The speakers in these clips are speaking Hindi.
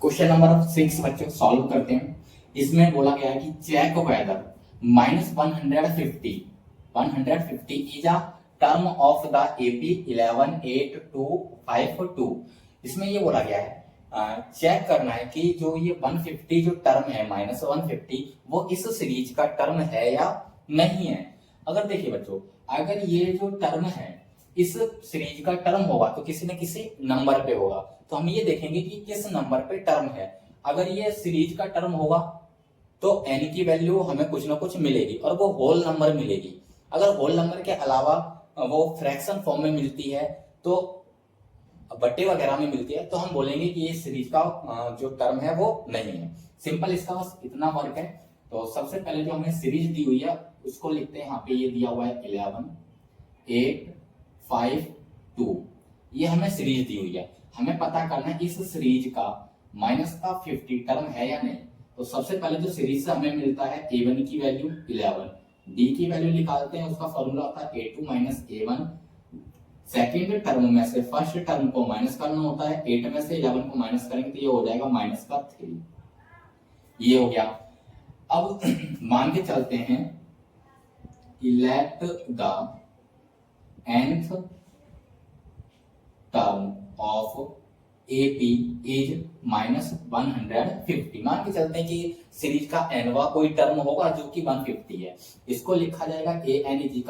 क्वेश्चन नंबर 6 बच्चों सॉल्व करते हैं। इसमें बोला गया है कि check whether -150 is a term of the AP 118252। इसमें ये बोला गया है चेक करना है कि जो ये 150 जो टर्म है -150 वो इस सीरीज का टर्म है या नहीं है। अगर देखिए बच्चों, अगर ये जो टर्म है इस सीरीज का टर्म होगा तो किसी न किसी नंबर पे होगा, तो हम ये देखेंगे कि किस नंबर पे टर्म है। अगर ये सीरीज का टर्म होगा तो n की वैल्यू हमें कुछ ना कुछ मिलेगी और वो होल नंबर मिलेगी। अगर होल नंबर के अलावा वो फ्रैक्शन फॉर्म में मिलती है तो बट्टे वगैरह में मिलती है तो हम बोलेंगे कि ये सीरीज का जो टर्म है वो नहीं है। सिंपल इसका बस इतना वर्क है। तो सबसे पहले जो हमें सीरीज दी हुई है उसको लिखते हैं। यहाँ पे ये दिया हुआ है 11 8 5 2, ये हमें सीरीज दी हुई है। हमें पता करना है इस सीरीज का -50 टर्म है या नहीं। तो सबसे पहले जो सीरीज से हमें मिलता है a1 की वैल्यू 11, d की वैल्यू निकालते हैं, उसका फॉर्मूला होता है a2 - a1। सेकेंड टर्म में से फर्स्ट टर्म को माइनस करना होता है, 8 में से 11 को माइनस करेंगे तो ये हो जाएगा -3। ये हो गया। अब मान के चलते हैं let the nth term of AP is -150। मान के चलते हैं कि सीरीज का nवा कोई टर्म होगा जो कि 150 है। इसको लिखा जाएगा an =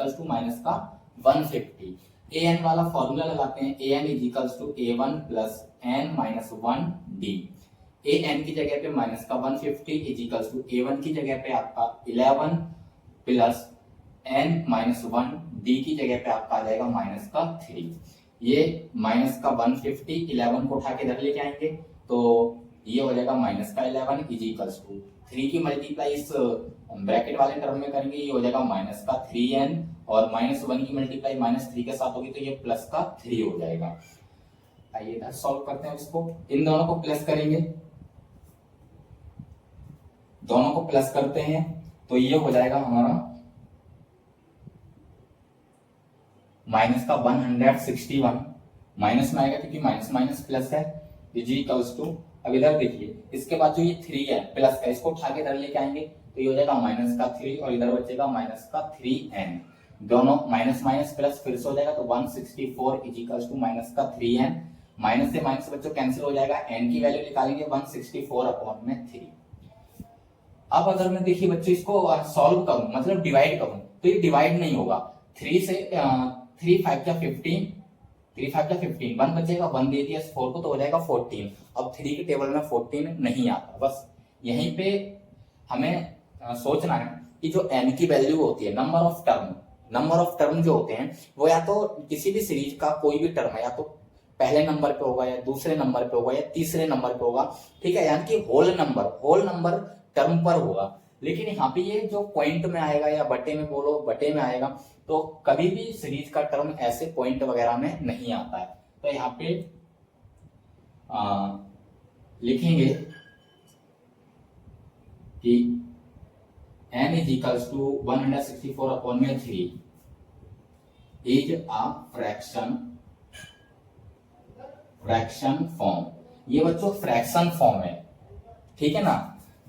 -150। an वाला फॉर्मूला लगाते हैं, an = a1 + n - 1d। an की जगह पे -150 = a1 की जगह पे आपका 11 + n - 1 d की जगह पे आपका आ जाएगा -3। ये -150 11 को उठा के इधर लेके आएंगे तो ये हो जाएगा -11 = 3 की मल्टीप्लाई इस ब्रैकेट वाले टर्म में करेंगे, ये हो जाएगा -3n और -1 की मल्टीप्लाई -3 के साथ होगी तो ये +3 हो जाएगा। आइए इधर सॉल्व करते हैं इसको। इन दोनों को प्लस करेंगे, दोनों को प्लस करते हैं तो ये हो जाएगा हमारा -161 माइनस में आएगा क्योंकि माइनस प्लस है = अब इधर देखिए इसके बाद जो ये 3 है प्लस का, इसको उठा के इधर लेके आएंगे तो ये हो जाएगा -3 और इधर बचेगा -3n। दोनों माइनस माइनस प्लस फिर से हो जाएगा तो 164 = -3n। माइनस से माइनस बच्चों कैंसिल हो जाएगा, n की वैल्यू निकालेंगे 164/3। अब अगर मैं देखिए बच्चों इसको सॉल्व करूं मतलब डिवाइड करूं तो ये डिवाइड नहीं होगा। 3 से 3 5 का 15, 3 5 का 15, 1 बचेगा, 1 दे दिया 4 को तो हो जाएगा 14। अब 3 के टेबल में 14 नहीं आता। बस यहीं पे हमें सोचना है कि जो n की वैल्यू होती है नंबर ऑफ टर्म जो होते हैं वो या तो किसी भी सीरीज का कोई भी टर्म है या तो पहले नंबर पे होगा या दूसरे नंबर पे होगा या तीसरे नंबर पे होगा, ठीक है, यानी कि होल नंबर टर्म पर होगा। लेकिन यहाँ पे ये जो पॉइंट में आएगा या बटे में बोलो बटे में आएगा तो कभी भी सीरीज का टर्म ऐसे पॉइंट वगैरह में नहीं आता है। तो यहाँ पे लिखेंगे कि n = 164/3 is a fraction form. ये बच्चों फ्रैक्शन फॉर्म है, ठीक है ना।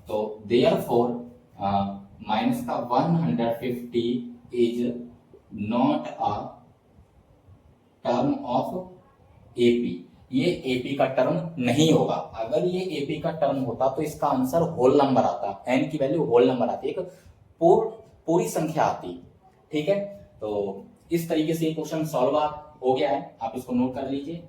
तो therefore -150 is not a term of AP. ये एपी का टर्म नहीं होगा। अगर ये एपी का टर्म होता तो इसका आंसर होल नंबर आता, एन की वैल्यू होल नंबर आती, एक पूरी संख्या आती, ठीक है। तो इस तरीके से ये क्वेश्चन सॉल्व हो गया है, आप इसको नोट कर लीजिए।